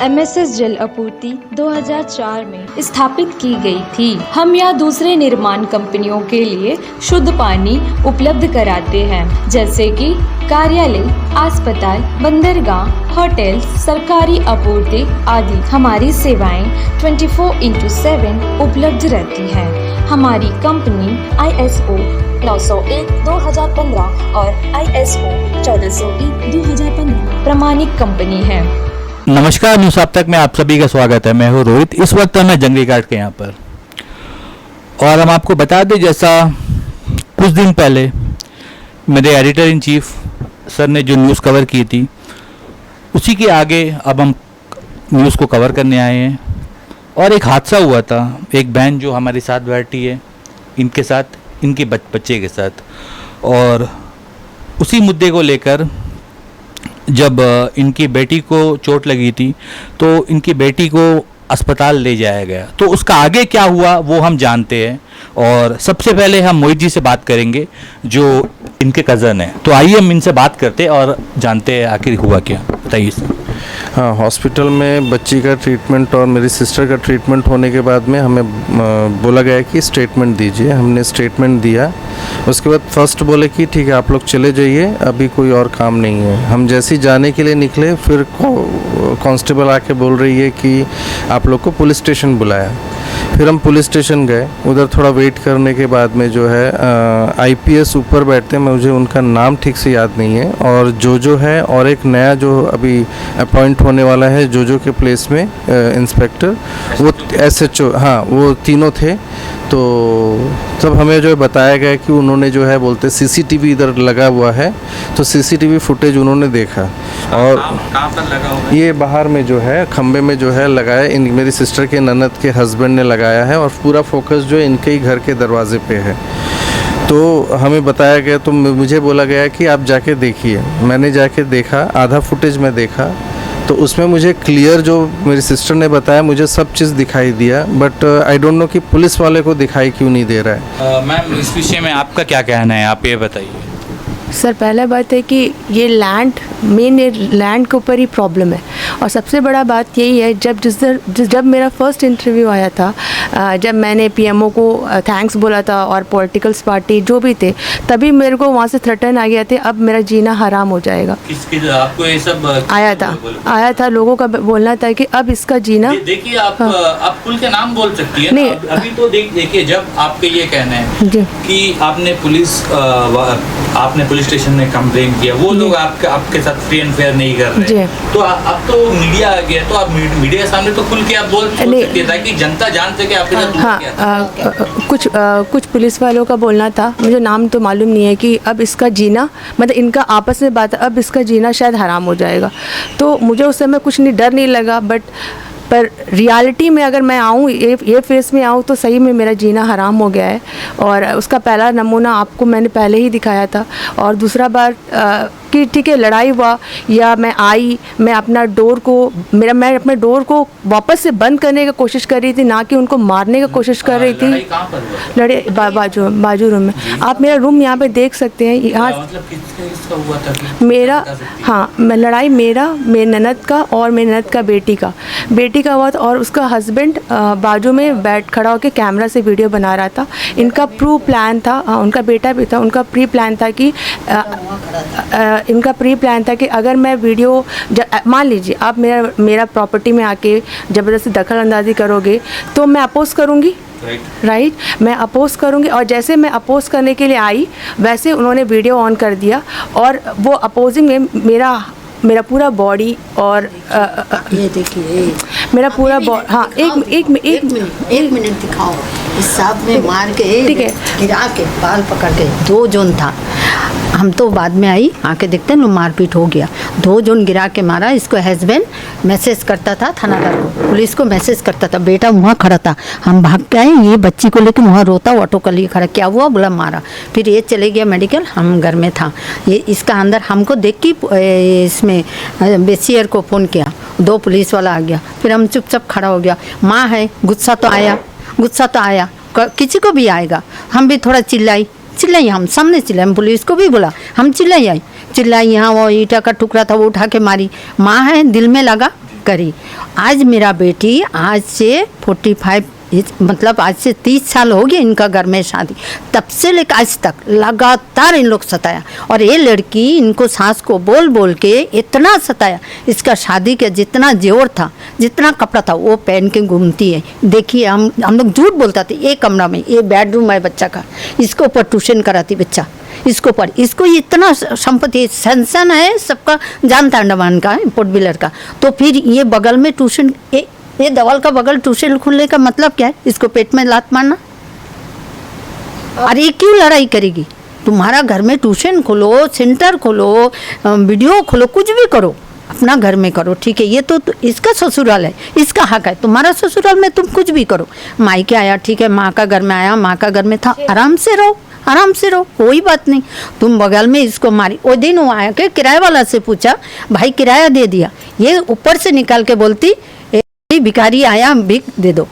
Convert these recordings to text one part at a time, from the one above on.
MSS जल आपूर्ति 2004 में स्थापित की गई थी। हम यहाँ दूसरे निर्माण कंपनियों के लिए शुद्ध पानी उपलब्ध कराते हैं, जैसे कि कार्यालय, अस्पताल, बंदरगाह, होटल, सरकारी आपूर्ति आदि। हमारी सेवाएं 24/7 उपलब्ध रहती हैं। हमारी कंपनी ISO 901/2015 और ISO 1401/2015 प्रमाणित कंपनी है। नमस्कार, न्यूज़ अब तक में आप सभी का स्वागत है। मैं हूँ रोहित। इस वक्त मैं जंगली घाट के यहाँ पर, और हम आपको बता दें, जैसा कुछ दिन पहले मेरे एडिटर इन चीफ सर ने जो न्यूज़ कवर की थी, उसी के आगे अब हम न्यूज़ को कवर करने आए हैं। और एक हादसा हुआ था, एक बहन जो हमारे साथ बैठी है, इनके साथ, इनके बच्चे के साथ, और उसी मुद्दे को लेकर जब इनकी बेटी को चोट लगी थी तो इनकी बेटी को अस्पताल ले जाया गया। तो उसका आगे क्या हुआ वो हम जानते हैं, और सबसे पहले हम मोहित जी से बात करेंगे जो इनके कज़न हैं। तो आइए हम इनसे बात करते हैं और जानते हैं आखिर हुआ क्या। बताइए सर। हाँ, हॉस्पिटल में बच्ची का ट्रीटमेंट और मेरी सिस्टर का ट्रीटमेंट होने के बाद में हमें बोला गया कि स्टेटमेंट दीजिए। हमने स्टेटमेंट दिया। उसके बाद फर्स्ट बोले कि ठीक है, आप लोग चले जाइए, अभी कोई और काम नहीं है। हम जैसे ही जाने के लिए निकले, फिर कांस्टेबल आके बोल रही है कि आप लोग को पुलिस स्टेशन बुलाया। फिर हम पुलिस स्टेशन गए। उधर थोड़ा वेट करने के बाद में जो है IPS ऊपर बैठते हैं, मुझे उनका नाम ठीक से याद नहीं है, और जो है, और एक नया जो अभी अपॉइंट होने वाला है जो के प्लेस में इंस्पेक्टर, वो SHO, हाँ, वो तीनों थे। तो तब हमें जो है बताया गया कि उन्होंने जो है बोलते CCTV इधर लगा हुआ है, तो CCTV फुटेज उन्होंने देखा। और कहाँ पर लगा हुआ है? ये बाहर में जो है खंबे में जो है लगाया, इन मेरी सिस्टर के ननद के हस्बैंड ने लगाया है, और पूरा फोकस जो है इनके ही घर के दरवाजे पे है। तो हमें बताया गया, तो मुझे बोला गया कि आप जाके देखिए। मैंने जाके देखा, आधा फुटेज में देखा, तो उसमें मुझे क्लियर जो मेरी सिस्टर ने बताया, मुझे सब चीज़ दिखाई दिया। बट आई डोंट नो कि पुलिस वाले को दिखाई क्यों नहीं दे रहा है। मैम, इस विषय में आपका क्या कहना है, आप ये बताइए। सर, पहला बात है कि ये मेन लैंड के ऊपर ही प्रॉब्लम है, और सबसे बड़ा बात यही है, जब मेरा फर्स्ट इंटरव्यू आया था, जब मैंने PMO को थैंक्स बोला था और पॉलिटिकल्स पार्टी जो भी थे, तभी मेरे को वहाँ से थ्रेटन आ गया था, अब मेरा जीना हराम हो जाएगा। आपको ये सब आया था लोगों का बोलना था कि अब इसका जीना। देखिए, आप पुल के नाम बोल सकती है। नहीं, अभी तो देखिए, जब आपके ये कहना है कि आपने पुलिस स्टेशन में कंप्लेन किया, वो लोग आपके साथ फ्री एंड फेयर नहीं कर रहे, तो अब तो मीडिया आ गया, तो आप मीडिया के सामने तो खुल के आप बोल सकते हैं ताकि जनता जान सके आपके साथ। हाँ, कुछ पुलिस वालों का बोलना था, मुझे नाम तो मालूम नहीं है, कि अब इसका जीना, मतलब इनका आपस में बात, अब इसका जीना शायद हराम हो जाएगा। तो मुझे उस समय कुछ नहीं, डर नहीं लगा, पर रियलिटी में अगर मैं आऊँ, ये फेस में आऊँ, तो सही में मेरा जीना हराम हो गया है। और उसका पहला नमूना आपको मैंने पहले ही दिखाया था। और दूसरा बार कि ठीक है, लड़ाई हुआ या मैं आई, मैं अपना मैं अपने डोर को वापस से बंद करने की कोशिश कर रही थी, ना कि उनको मारने की कोशिश कर रही थी। लड़ाई बाजू रूम में, आप मेरा रूम यहाँ पे देख सकते हैं। यहाँ मेरा, हाँ, लड़ाई मेरे ननद का और मेरी ननद का बेटी का हुआ था, और उसका हस्बैंड बाजू में खड़ा होकर कैमरा से वीडियो बना रहा था। इनका प्लान था, उनका बेटा भी था, उनका प्री प्लान था कि अगर मैं वीडियो, मान लीजिए आप मेरा प्रॉपर्टी में आके ज़बरदस्ती दखल अंदाजी करोगे, तो मैं अपोज करूँगी, राइट, मैं अपोज करूँगी। और जैसे मैं अपोज करने के लिए आई, वैसे उन्होंने वीडियो ऑन कर दिया, और वो अपोजिंग में मेरा पूरा बॉडी, और ये देखिए मेरा पूरा बॉडी, हाँ, एक मिनट दिखाओ। इस सांप में मार के, ठीक है, गिरा के बाल पकड़ के 2 जोन था। हम तो बाद में आई, आके देखते हैं मारपीट हो गया। 2 जोन गिरा के मारा। इसको हस्बैंड मैसेज करता था थानादार को, पुलिस को मैसेज करता था। बेटा वहाँ खड़ा था, हम भाग के आए, ये बच्ची को लेकर वहाँ रोता, ऑटो के लिए खड़ा, क्या हुआ, बोला मारा। फिर ये चले गया मेडिकल, हम घर में था। ये इसका अंदर हमको देख के इसमें बेसियर को फ़ोन किया, 2 पुलिस वाला आ गया। फिर हम चुपचाप खड़ा हो गया। माँ है, गुस्सा तो आया, किसी को भी आएगा। हम भी थोड़ा चिल्लाई, हम सामने चिल्लाए, हम पुलिस को भी बोला, हम चिल्लाई, यहाँ वो ईटा का टुकड़ा था वो उठा के मारी। माँ है, दिल में लगा, करी। आज मेरा बेटी आज से 45 मतलब आज से 30 साल हो गए इनका घर में शादी, तब से लेकर आज तक लगातार इन लोग सताया। और ये लड़की इनको सास को बोल बोल के इतना सताया, इसका शादी का जितना जोर था, जितना कपड़ा था वो पहन के घूमती है। देखिए हम लोग झूठ बोलता थे, एक कमरा में, ये बेडरूम है बच्चा का, इसको ऊपर ट्यूशन कराती बच्चा, इसको पर इसको इतना संपत्ति सनसन है, सबका जानता अंडमान का, पोर्ट ब्लेयर का। तो फिर ये बगल में ट्यूशन, ये दवाल का बगल ट्यूशन खुलने का मतलब क्या है? इसको पेट में लात मारना। अरे क्यों लड़ाई करेगी? तुम्हारा घर में ट्यूशन खोलो, सेंटर खोलो, वीडियो खोलो, कुछ भी करो, अपना घर में करो, ठीक है। ये तो इसका ससुराल है, इसका हक है। तुम्हारा ससुराल में तुम कुछ भी करो। मायके आया, ठीक है, माँ का घर में आया, माँ का घर में था, आराम से रहो, आराम से रहो, कोई बात नहीं। तुम बगल में इसको मारी। वो दिन वो आया कि किराए वाला से पूछा, भाई किराया दे दिया। ये ऊपर से निकाल के बोलती, भिखारी आया, भीख दे दो।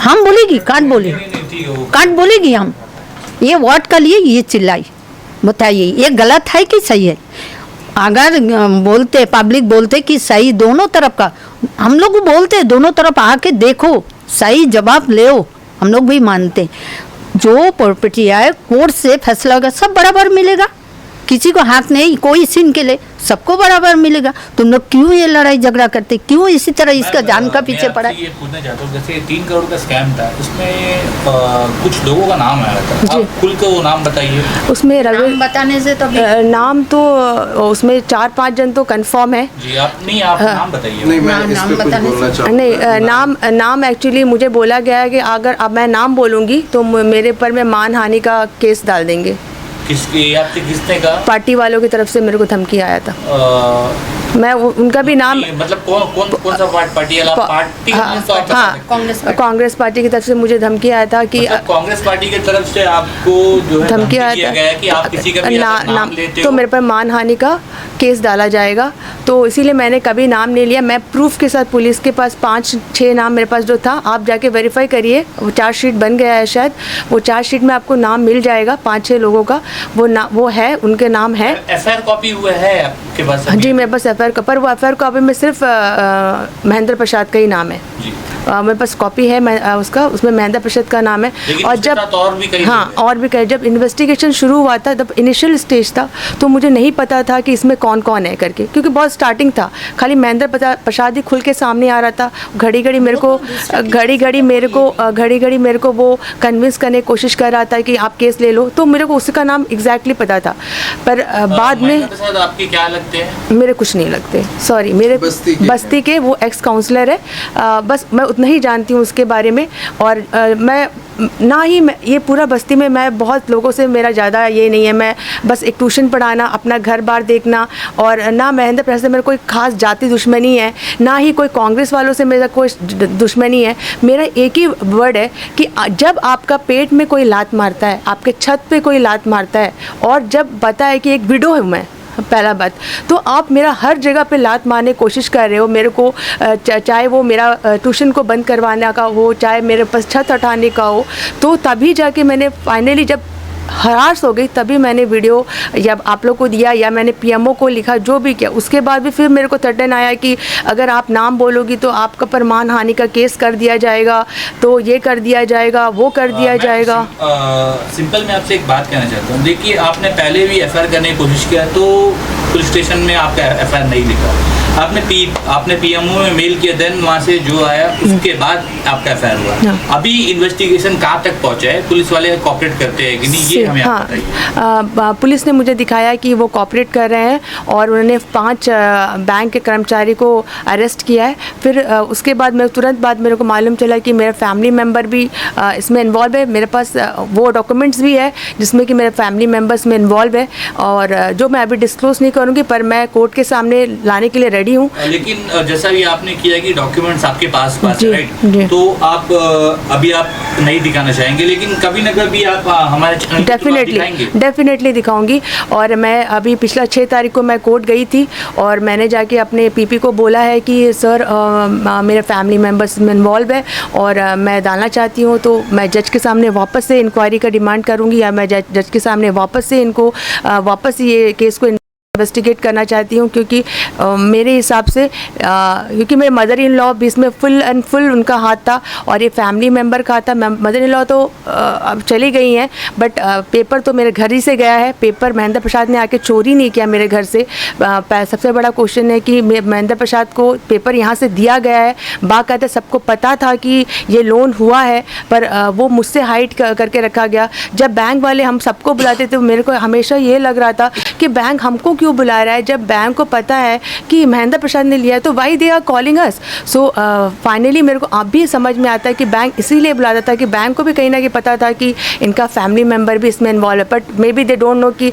हम बोलेगी, काट बोलेगी हम। ये वोट के लिए ये चिल्लाई। बताइए ये गलत है कि सही है? अगर बोलते, पब्लिक बोलते कि सही, दोनों तरफ का, हम लोग बोलते दोनों तरफ आके देखो, सही जवाब ले, हम लोग भी मानते। जो प्रॉपर्टी है कोर्ट से फैसला होगा, सब बराबर मिलेगा, किसी को हाथ नहीं, कोई सीन के लिए सबको बराबर मिलेगा। तुम लोग क्यों ये लड़ाई झगड़ा करते, क्यों इसी तरह इसका जान का पीछे पड़ा? ये पूछना चाहता हूँ, जैसे 3 करोड़ का स्कैम था, उसमें कुछ लोगों का नाम आया था, आप खुल के वो नाम बताइए। उसमें नाम बताने से तो नाम तो उसमें 4-5 जन तो कंफर्म है जी। आप नाम बताइए। नहीं, मैं इस पे कुछ बोलना चाहता हूँ। नहीं, नाम एक्चुअली मुझे बोला गया है कि अगर अब मैं नाम बोलूँगी तो मेरे पर में मानहानि का केस डाल देंगे। आपसे किसने कहा? पार्टी वालों की तरफ से मेरे को धमकी आया था। मैं उनका भी नाम, मतलब कौन सा पार्टी वाला? पार्टी कांग्रेस पार्टी की तरफ से मुझे धमकी आया था कि मतलब कांग्रेस पार्टी की तरफ से आपको जो है धमकी आया था कि आप किसी का भी नाम लेते तो हो, मेरे पर मानहानि का केस डाला जाएगा। तो इसीलिए मैंने कभी नाम नहीं लिया। मैं प्रूफ के साथ पुलिस के पास 5-6 नाम मेरे पास जो था, आप जाके वेरीफाई करिए, वो चार्जशीट बन गया है शायद, वो चार्जशीट में आपको नाम मिल जाएगा 5-6 लोगों का, वो है, उनके नाम है। एफआईआर कॉपी हुआ है आपके पास? जी मेरे पास एफआईआर का, पर वो एफआईआर कॉपी में सिर्फ महेंद्र प्रसाद का ही नाम है जी। मेरे पास कॉपी है उसका, उसमें महेंद्र प्रसाद का नाम है। और जब और भी कई जब इन्वेस्टिगेशन शुरू हुआ था, जब इनिशियल स्टेज था, तो मुझे नहीं पता था कि इसमें कौन कौन है करके, क्योंकि बहुत स्टार्टिंग था, खाली महेंद्र प्रसाद ही खुल के सामने आ रहा था। घड़ी घड़ी मेरे को वो कन्विंस करने की कोशिश कर रहा था कि आप केस ले लो, तो मेरे को उसका नाम एग्जैक्टली पता था। पर बाद में आपके क्या लगते हैं? मेरे कुछ नहीं लगते, सॉरी, मेरे बस्ती के वो एक्स काउंसलर है, बस मैं उतना ही जानती हूँ उसके बारे में। और मैं ना ही ये पूरा बस्ती में मैं बहुत लोगों से, मेरा ज़्यादा ये नहीं है, मैं बस एक ट्यूशन पढ़ाना, अपना घर बार देखना, और ना महेंद्र प्रसाद से मेरा कोई खास जाति दुश्मनी है, ना ही कोई कांग्रेस वालों से मेरा कोई दुश्मनी है। मेरा एक ही वर्ड है कि जब आपका पेट में कोई लात मारता है, आपके छत पे कोई लात मारता है, और जब पता है कि एक विडो हूँ मैं, पहला बात तो आप मेरा हर जगह पे लात मारने की कोशिश कर रहे हो मेरे को, चाहे वो मेरा ट्यूशन को बंद करवाने का हो, चाहे मेरे पास छत हटाने का हो, तो तभी जाके मैंने फाइनली जब हरास हो गई, तभी मैंने वीडियो या आप लोग को दिया, या मैंने पीएमओ को लिखा, जो भी किया। उसके बाद भी फिर मेरे को थर्टन आया कि अगर आप नाम बोलोगी तो आपका पर मानहानि का केस कर दिया जाएगा, तो ये कर दिया जाएगा, वो कर दिया जाएगा। सिंपल मैं आपसे एक बात कहना चाहता हूँ, देखिए आपने पहले भी एफआईआर करने की कोशिश किया, तो पुलिस स्टेशन में आपका एफआईआर नहीं लिखा, आपने पीएमओ में मेल किया, देन वहाँ से जो आया उसके बाद आपका एफआईआर हुआ। अभी इन्वेस्टिगेशन कहाँ तक पहुँचा है? पुलिस वाले कोऑपरेट करते हैं कि नहीं, ये हमें आप बताइए। पुलिस ने मुझे दिखाया कि वो कोऑपरेट कर रहे हैं, और उन्होंने 5 बैंक के कर्मचारी को अरेस्ट किया है। फिर उसके बाद तुरंत बाद मेरे को मालूम चला कि मेरा फैमिली मेम्बर भी इसमें इन्वॉल्व है। मेरे पास वो डॉक्यूमेंट्स भी है जिसमें कि मेरे फैमिली मेम्बर्स में इन्वॉल्व है, और जो मैं अभी डिस्क्लोज नहीं करूँगी, पर मैं कोर्ट के सामने लाने के लिए रेडी हूँ। लेकिन जैसा भी आपने किया कि डॉक्यूमेंट्स आपके पास है, राइट? तो आप अभी आप नहीं दिखाना चाहेंगे, लेकिन कभी ना कभी आप हमारे चैनल डेफिनेटली दिखाऊंगी। और मैं अभी पिछला 6 तारीख को मैं कोर्ट गई थी, और मैंने जाके अपने पीपी को बोला है कि सर मेरे फैमिली मेम्बर्स में इन्वॉल्व है और मैं डालना चाहती हूँ, तो मैं जज के सामने वापस से इंक्वायरी का डिमांड करूँगी, या मैं जज के सामने वापस से इनको वापस ये केस को इन्वेस्टिगेट करना चाहती हूँ, क्योंकि मेरे हिसाब से क्योंकि मेरे मदर इन लॉ भी इसमें फुल एंड फुल उनका हाथ था और ये फैमिली मेम्बर का था। मदर इन लॉ तो अब चली गई हैं, बट पेपर तो मेरे घर ही से गया है। पेपर महेंद्र प्रसाद ने आके चोरी नहीं किया मेरे घर से। सबसे बड़ा क्वेश्चन है कि महेंद्र प्रसाद को पेपर यहाँ से दिया गया है, बाकायदा सबको पता था कि ये लोन हुआ है, पर वो मुझसे हाइड करके रखा गया। जब बैंक वाले हम सबको बुलाते थे, मेरे को हमेशा ये लग रहा था कि बैंक हमको क्यों बुला रहा है, जब बैंक को पता है कि महेंद्र प्रसाद ने लिया है तो why they are calling us. So finally मेरे को अब भी समझ में आता है कि बैंक इसीलिए बुलाता था कि बैंक को भी कहीं ना कहीं पता था कि इनका फैमिली मेम्बर भी इसमें इन्वॉल्व है, but may be they don't know कि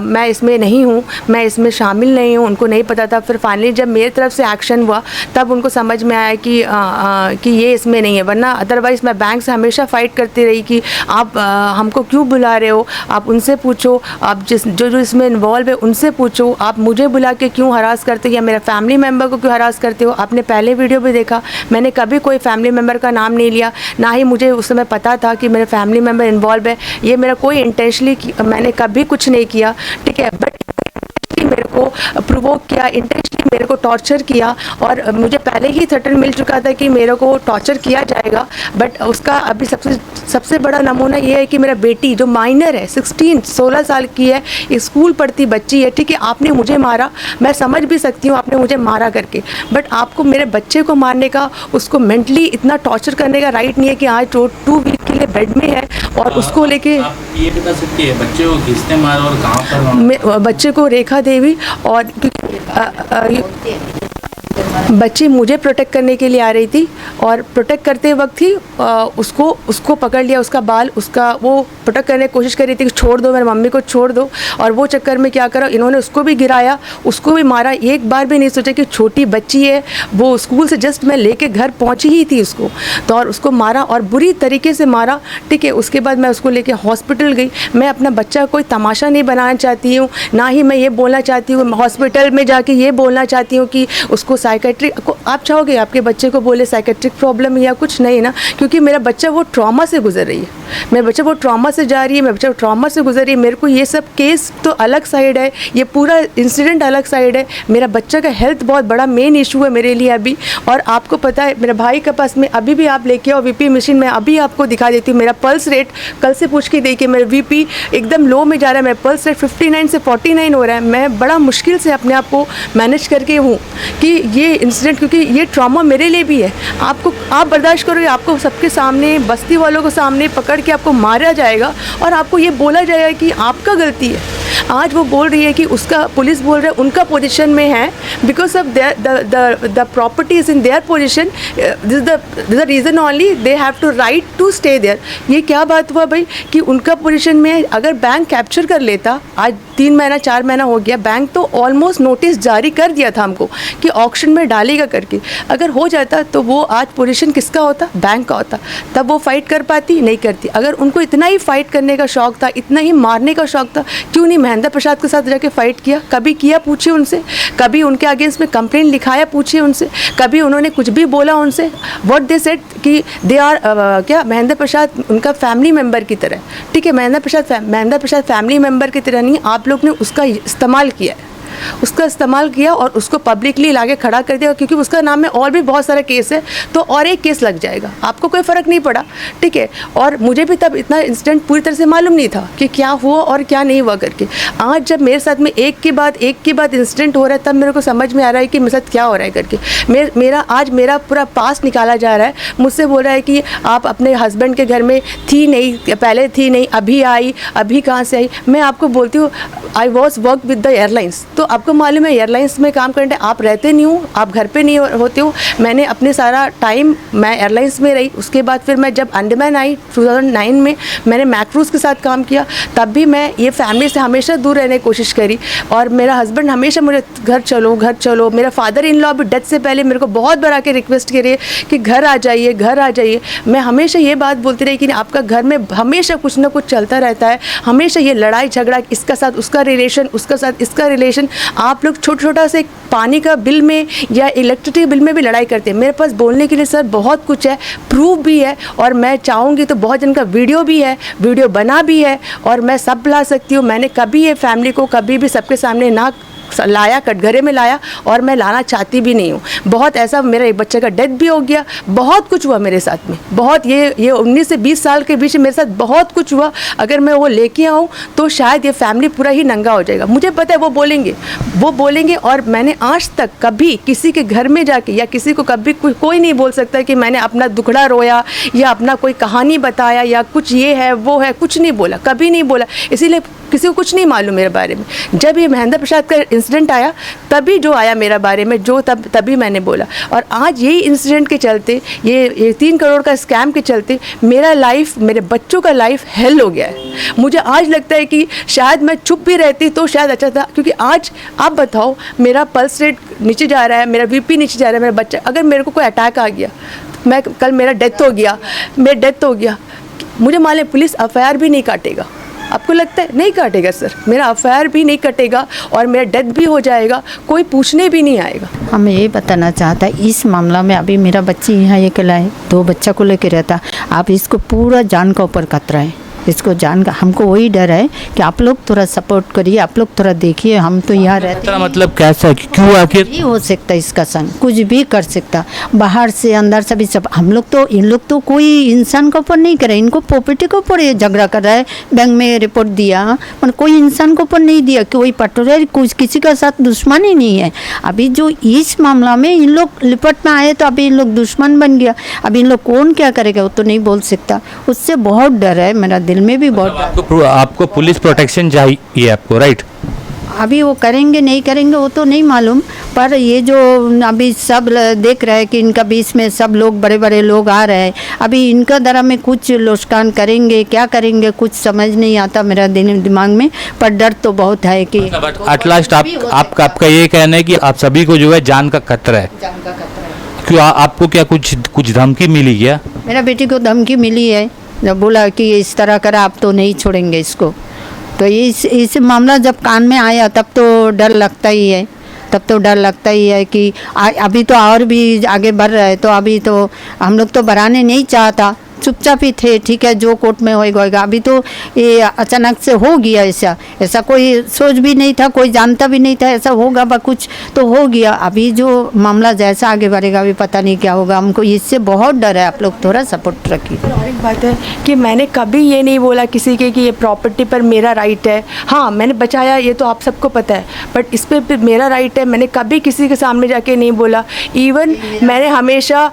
मैं इसमें नहीं हूँ, मैं इसमें शामिल नहीं हूँ, उनको नहीं पता था। फिर फाइनली जब मेरी तरफ से एक्शन हुआ तब उनको समझ में आया कि ये इसमें नहीं है, वरना अदरवाइज़ मैं बैंक से हमेशा फ़ाइट करती रही कि आप हमको क्यों बुला रहे हो, आप उनसे पूछो, आप जो इसमें इन्वॉल्व है उनसे पूछो, आप मुझे बुला के क्यों हरास करते हो या मेरे फैमिली मेम्बर को क्यों हरास करते हो। आपने पहले वीडियो भी देखा, मैंने कभी कोई फैमिली मेम्बर का नाम नहीं लिया, ना ही मुझे उस समय पता था कि मेरे फैमिली मेम्बर इन्वॉल्व है। ये मेरा कोई इंटेंशनली मैंने कभी कुछ नहीं किया, ठीक है, बट मेरे को प्रोवोक किया, इंटेंशनली मेरे को टॉर्चर किया और मुझे पहले ही थ्रेटन मिल चुका था कि मेरे को टॉर्चर किया जाएगा। बट उसका अभी सबसे बड़ा नमूना ये है कि मेरा बेटी जो माइनर है 16 साल की है, स्कूल पढ़ती बच्ची है, ठीक है, आपने मुझे मारा, मैं समझ भी सकती हूँ आपने मुझे मारा करके, बट आपको मेरे बच्चे को मारने का, उसको मेंटली इतना टॉर्चर करने का राइट नहीं है कि आज 2 वीक के लिए बेड में है और उसको लेके आप ये बता सकती है बच्चे को किसने मारा और कहाँ पर? बच्चे को रेखा देवी और बच्ची मुझे प्रोटेक्ट करने के लिए आ रही थी और प्रोटेक्ट करते वक्त ही उसको पकड़ लिया, उसका बाल, उसका वो प्रोटेक्ट करने की कोशिश कर रही थी कि छोड़ दो मेरी मम्मी को, छोड़ दो, और वो चक्कर में क्या करा, इन्होंने उसको भी गिराया, उसको भी मारा। एक बार भी नहीं सोचा कि छोटी बच्ची है, वो स्कूल से जस्ट मैं लेके घर पहुंची ही थी उसको, तो और उसको मारा और बुरी तरीके से मारा, ठीक है। उसके बाद मैं उसको लेके हॉस्पिटल गई। मैं अपना बच्चा कोई तमाशा नहीं बनाना चाहती हूँ, ना ही मैं ये बोलना चाहती हूँ, हॉस्पिटल में जाके ये बोलना चाहती हूँ कि उसको साइकेट्रिक, आप चाहोगे आपके बच्चे को बोले साइकेट्रिक प्रॉब्लम या कुछ नहीं ना, क्योंकि मेरा बच्चा वो ट्रॉमा से गुजर रही है, मेरा बच्चा वो ट्रॉमा से जा रही है, मेरा बच्चा ट्रॉमा से गुजर रही है। मेरे को ये सब केस तो अलग साइड है, ये पूरा इंसिडेंट अलग साइड है, मेरा बच्चा का हेल्थ बहुत बड़ा मेन इशू है मेरे लिए अभी। और आपको पता है मेरे भाई के पास में अभी भी आप लेके आओ वीपी मशीन, में अभी आपको दिखा देती हूँ। मेरा पल्स रेट कल से पूछ के देखिए, मेरा वीपी एकदम लो में जा रहा है, मेरा पल्स रेट 59 से 49 हो रहा है। मैं बड़ा मुश्किल से अपने आप को मैनेज करके हूँ कि ये इंसिडेंट, क्योंकि ये ट्रॉमा मेरे लिए भी है। आप बर्दाश्त करोगे, आपको सबके सामने, बस्ती वालों को सामने पकड़ के आपको मारा जाएगा और आपको ये बोला जाएगा कि आपका गलती है। आज वो बोल रही है कि उसका, पुलिस बोल रहा है उनका पोजीशन में है, because of the property is in their position, this the reason only they have to right to stay there. ये क्या बात हुआ भाई कि उनका पोजीशन में है। अगर बैंक कैप्चर कर लेता, आज 3 महीना 4 महीना हो गया, बैंक तो ऑलमोस्ट नोटिस जारी कर दिया था हमको कि ऑक्शन में डालेगा करके, अगर हो जाता तो वो आज पोजीशन किसका होता, बैंक का होता। तब वो फाइट कर पाती, नहीं करती। अगर उनको इतना ही फाइट करने का शौक था, इतना ही मारने का शौक था, क्यों नहीं महेंद्र प्रसाद के साथ जाके फाइट किया? कभी किया? पूछिए उनसे। कभी उनके अगेंस्ट में कंप्लेंट लिखाया? पूछिए उनसे। कभी उन्होंने कुछ भी बोला उनसे? व्हाट दे सेड कि दे आर क्या महेंद्र प्रसाद उनका फैमिली मेम्बर की तरह, ठीक है। महेंद्र प्रसाद फैमिली मेम्बर की तरह नहीं, आप लोग ने उसका इस्तेमाल किया है, उसका इस्तेमाल किया और उसको पब्लिकली लाके खड़ा कर दिया, क्योंकि उसका नाम में और भी बहुत सारा केस है, तो और एक केस लग जाएगा, आपको कोई फ़र्क नहीं पड़ा, ठीक है। और मुझे भी तब इतना इंसिडेंट पूरी तरह से मालूम नहीं था कि क्या हुआ और क्या नहीं हुआ करके। आज जब मेरे साथ में एक के बाद इंसिडेंट हो रहा है, तब मेरे को समझ में आ रहा है कि मेरे साथ क्या हो रहा है करके। आज मेरा पूरा पास निकाला जा रहा है। मुझसे बोल रहा है कि आप अपने हस्बैंड के घर में थी नहीं, पहले थी नहीं, अभी आई, अभी कहाँ से आई। मैं आपको बोलती हूँ, I was work with the airlines, तो आपको मालूम है एयरलाइंस में काम करने, आप रहते नहीं हो, आप घर पे नहीं होते हो। मैंने अपने सारा टाइम मैं एयरलाइंस में रही। उसके बाद फिर मैं जब अंडमान आई 2009 में, मैंने मैक्रूज़ के साथ काम किया। तब भी मैं ये फैमिली से हमेशा दूर रहने की कोशिश करी, और मेरा हस्बैंड हमेशा मुझे घर चलो। मेरा फादर इन लॉ भी डेथ से पहले मेरे को बहुत बार आके रिक्वेस्ट करिए कि घर आ जाइए। मैं हमेशा ये बात बोलती रही कि आपका घर में हमेशा कुछ ना कुछ चलता रहता है, हमेशा ये लड़ाई झगड़ा, इसका साथ उसका रिलेशन, उसका साथ इसका रिलेशन। आप लोग छोटा से पानी का बिल में या इलेक्ट्रिसिटी बिल में भी लड़ाई करते हैं। मेरे पास बोलने के लिए सर बहुत कुछ है, प्रूफ भी है, और मैं चाहूँगी तो बहुत जन का वीडियो भी है, वीडियो बना भी है, और मैं सब ला सकती हूँ। मैंने कभी ये फैमिली को कभी भी सबके सामने ना लाया, कटघरे में लाया, और मैं लाना चाहती भी नहीं हूँ। बहुत ऐसा, मेरा एक बच्चे का डेथ भी हो गया, बहुत कुछ हुआ मेरे साथ में, बहुत ये 19 से 20 साल के बीच में मेरे साथ बहुत कुछ हुआ। अगर मैं वो लेके आऊँ तो शायद ये फैमिली पूरा ही नंगा हो जाएगा। मुझे पता है वो बोलेंगे, और मैंने आज तक कभी किसी के घर में जाके या किसी को कभी कोई नहीं बोल सकता कि मैंने अपना दुखड़ा रोया या अपना कोई कहानी बताया या कुछ ये है वो है, कुछ नहीं बोला, कभी नहीं बोला। इसीलिए किसी को कुछ नहीं मालूम मेरे बारे में। जब ये महेंद्र प्रसाद का इंसिडेंट आया तभी जो आया मेरे बारे में, जो तभी मैंने बोला। और आज यही इंसिडेंट के चलते, ये 3 करोड़ का स्कैम के चलते मेरा लाइफ, मेरे बच्चों का लाइफ हेल हो गया है। मुझे आज लगता है कि शायद मैं चुप भी रहती तो शायद अच्छा था, क्योंकि आज आप बताओ, मेरा पल्स रेट नीचे जा रहा है, मेरा बीपी नीचे जा रहा है, मेरा बच्चा, अगर मेरे को कोई अटैक आ गया, मैं कल मेरा डेथ हो गया, मुझे मालूम पुलिस एफआईआर भी नहीं काटेगा। आपको लगता है? नहीं काटेगा सर, मेरा एफआईआर भी नहीं कटेगा और मेरा डेथ भी हो जाएगा, कोई पूछने भी नहीं आएगा। हमें ये बताना चाहता है, इस मामला में अभी मेरा बच्ची यहाँ अकेला है, 2 बच्चा को लेकर रहता। आप इसको पूरा जान का ऊपर खतरा है, इसको जान का, हमको वही डर है कि आप लोग थोड़ा सपोर्ट करिए, आप लोग थोड़ा देखिए। हम तो यहाँ रहते हैं, मतलब कैसा, क्यों आखिर नहीं हो सकता इसका संग, कुछ भी कर सकता, बाहर से अंदर से भी सब। हम लोग तो, इन लोग तो कोई इंसान के ऊपर नहीं करे, इनको प्रॉपर्टी के ऊपर ये झगड़ा कर रहा है। बैंक में रिपोर्ट दिया, पर कोई इंसान के ऊपर नहीं दिया कि वही पटोरी, कुछ किसी का साथ दुश्मनी नहीं है। अभी जो इस मामला में इन लोग लिपट में आए तो अभी इन लोग दुश्मन बन गया। अभी इन लोग कौन क्या करेगा वो तो नहीं बोल सकता, उससे बहुत डर है, मेरा दिल में भी बहुत। आपको पुलिस प्रोटेक्शन चाहिए आपको, राइट? अभी वो करेंगे नहीं करेंगे वो तो नहीं मालूम, पर ये जो अभी सब देख रहे हैं कि इनका बीच में सब लोग, बड़े बड़े लोग आ रहे हैं, अभी इनका दरा में कुछ लुस्कान करेंगे, क्या करेंगे कुछ समझ नहीं आता मेरा दिमाग में, पर डर तो बहुत है कि एट लास्ट आपका ये कहना है कि आप सभी को जो है जान का खतरा है। जान का खतरा है। क्यों, आपको क्या कुछ धमकी मिली क्या? मेरा बेटी को धमकी मिली है, जब बोला कि इस तरह करा आप तो नहीं छोड़ेंगे इसको। तो इस मामला जब कान में आया तब तो डर लगता ही है, कि अभी तो और भी आगे बढ़ रहा है, तो अभी तो हम लोग तो बढ़ाने नहीं चाहता, चुपचाप ही थे, ठीक है जो कोर्ट में होएगा। अभी तो ये अचानक से हो गया, ऐसा कोई सोच भी नहीं था, कोई जानता भी नहीं था ऐसा होगा, बस कुछ तो हो गया। अभी जो मामला जैसा आगे बढ़ेगा अभी पता नहीं क्या होगा, हमको इससे बहुत डर है। आप लोग थोड़ा सपोर्ट रखिए। और एक बात है कि मैंने कभी ये नहीं बोला किसी के कि ये प्रॉपर्टी पर मेरा राइट है। हाँ, मैंने बचाया, ये तो आप सबको पता है, बट इस पर मेरा राइट है, मैंने कभी किसी के सामने जाके नहीं बोला। इवन मैंने हमेशा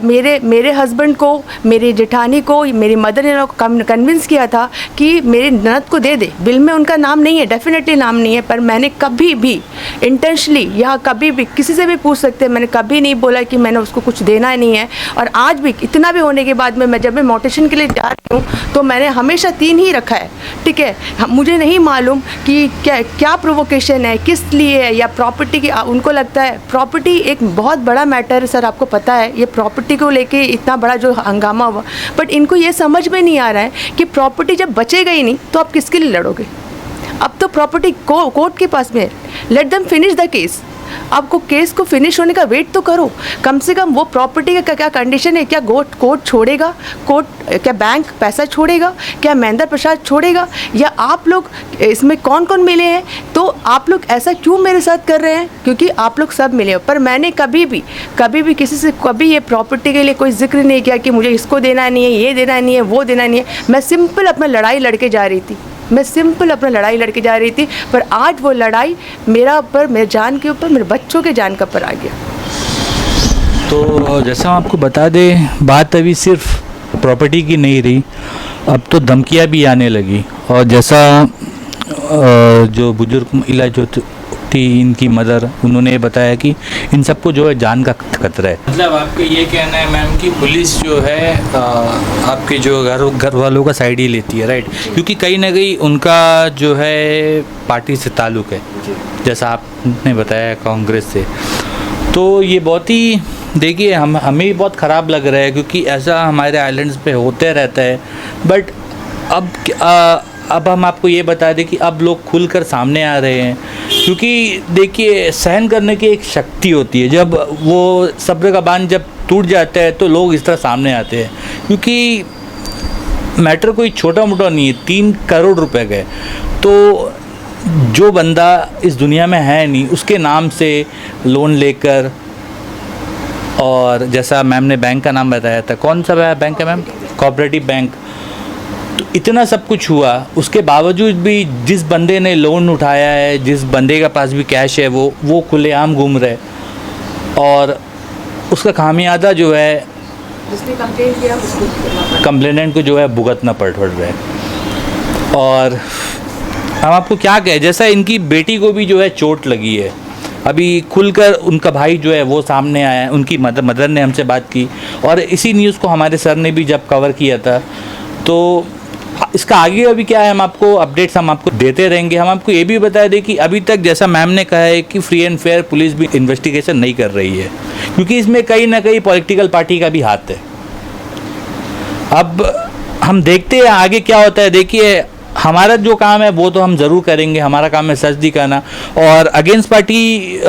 मेरे हस्बैंड को, मेरे जेठानी को, मेरी मदर इन लॉ को कन्विंस किया था कि मेरी ननद को दे दे। बिल में उनका नाम नहीं है, डेफिनेटली नाम नहीं है, पर मैंने कभी भी इंटेंशनली या कभी भी, किसी से भी पूछ सकते हैं, मैंने कभी नहीं बोला कि मैंने उसको कुछ देना नहीं है। और आज भी इतना भी होने के बाद में जब मैं मोटेशन के लिए जा रही हूँ तो मैंने हमेशा 3 ही रखा है, ठीक है। मुझे नहीं मालूम कि क्या प्रोवोकेशन है, किस लिए है, या प्रॉपर्टी की उनको लगता है। प्रॉपर्टी एक बहुत बड़ा मैटर है सर, आपको पता है, ये प्रॉपर्टी को लेके इतना बड़ा जो हंगामा हुआ, बट इनको ये समझ में नहीं आ रहा है कि प्रॉपर्टी जब बचेगा ही नहीं तो आप किसके लिए लड़ोगे। अब तो प्रॉपर्टी कोर्ट के पास में है, let them finish the case. आपको केस को फिनिश होने का वेट तो करो, कम से कम वो प्रॉपर्टी का क्या कंडीशन है, क्या कोर्ट छोड़ेगा, क्या बैंक पैसा छोड़ेगा, क्या महेंद्र प्रसाद छोड़ेगा, या आप लोग इसमें कौन कौन मिले हैं। तो आप लोग ऐसा क्यों मेरे साथ कर रहे हैं, क्योंकि आप लोग सब मिले हो। पर मैंने कभी भी किसी से कभी ये प्रॉपर्टी के लिए कोई जिक्र नहीं किया कि मुझे इसको देना नहीं है, ये देना नहीं है, वो देना नहीं है। मैं सिंपल अपना लड़ाई लड़के जा रही थी, पर आज वो लड़ाई मेरे जान के ऊपर, मेरे बच्चों के जान का ऊपर आ गया। तो जैसा हम आपको बता दें, बात अभी सिर्फ प्रॉपर्टी की नहीं रही, अब तो धमकियां भी आने लगी। और जैसा जो बुजुर्ग महिला जो थी, इनकी मदर, उन्होंने बताया कि इन सबको जो है जान का खतरा है। मतलब आपका ये कहना है मैम कि पुलिस जो है आपके जो घर वालों का साइड ही लेती है, राइट? क्योंकि कहीं ना कहीं उनका जो है पार्टी से ताल्लुक़ है, जैसा आपने बताया कांग्रेस से। तो ये बहुत ही, देखिए हमें भी बहुत ख़राब लग रहा है, क्योंकि ऐसा हमारे आइलैंड्स पे होते रहता है। बट अब हम आपको ये बता दें कि अब लोग खुलकर सामने आ रहे हैं, क्योंकि देखिए सहन करने की एक शक्ति होती है। जब वो सब्र का बांध जब टूट जाता है तो लोग इस तरह सामने आते हैं, क्योंकि मैटर कोई छोटा मोटा नहीं है, 3 करोड़ रुपए गए। तो जो बंदा इस दुनिया में है नहीं उसके नाम से लोन लेकर, और जैसा मैम ने बैंक का नाम बताया था, कौन सा बैंक है मैम? Cooperative bank. तो इतना सब कुछ हुआ, उसके बावजूद भी जिस बंदे ने लोन उठाया है, जिस बंदे के पास भी कैश है, वो खुलेआम घूम रहे, और उसका खामियाजा जो है जिसने कंप्लेंट किया उसको कंप्लेनेंट को जो है भुगतना पड़ रहा है। और हम आपको क्या कहें, जैसा इनकी बेटी को भी जो है चोट लगी है, अभी खुलकर उनका भाई जो है वो सामने आया है, उनकी मदर ने हमसे बात की, और इसी न्यूज़ को हमारे सर ने भी जब कवर किया था। तो इसका आगे अभी क्या है, हम आपको अपडेट्स हम आपको देते रहेंगे। हम आपको ये भी बता दें कि अभी तक जैसा मैम ने कहा है कि फ्री एंड फेयर पुलिस भी इन्वेस्टिगेशन नहीं कर रही है, क्योंकि इसमें कहीं ना कहीं पॉलिटिकल पार्टी का भी हाथ है। अब हम देखते हैं आगे क्या होता है। देखिए, हमारा जो काम है वो तो हम ज़रूर करेंगे, हमारा काम है सच दिखाना, और अगेंस्ट पार्टी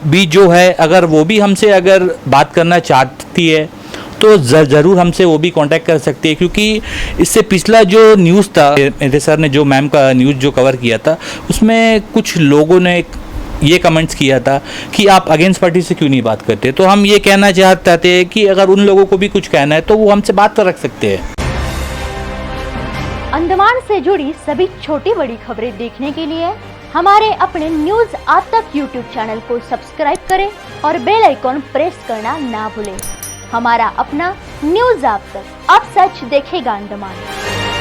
भी जो है अगर वो भी हमसे अगर बात करना चाहती है तो ज़रूर हमसे वो भी कांटेक्ट कर सकती है, क्योंकि इससे पिछला जो न्यूज़ था, मेरे सर ने जो मैम का न्यूज़ जो कवर किया था, उसमें कुछ लोगों ने ये कमेंट्स किया था कि आप अगेंस्ट पार्टी से क्यों नहीं बात करते। तो हम ये कहना चाहते हैं कि अगर उन लोगों को भी कुछ कहना है तो वो हमसे बात कर रख सकते हैं। अंडमान से जुड़ी सभी छोटी बड़ी खबरें देखने के लिए हमारे अपने न्यूज आज तक यूट्यूब चैनल को सब्सक्राइब करें और बेल आइकॉन प्रेस करना ना भूलें। हमारा अपना न्यूज आज तक, अब सच देखेगा अंडमान।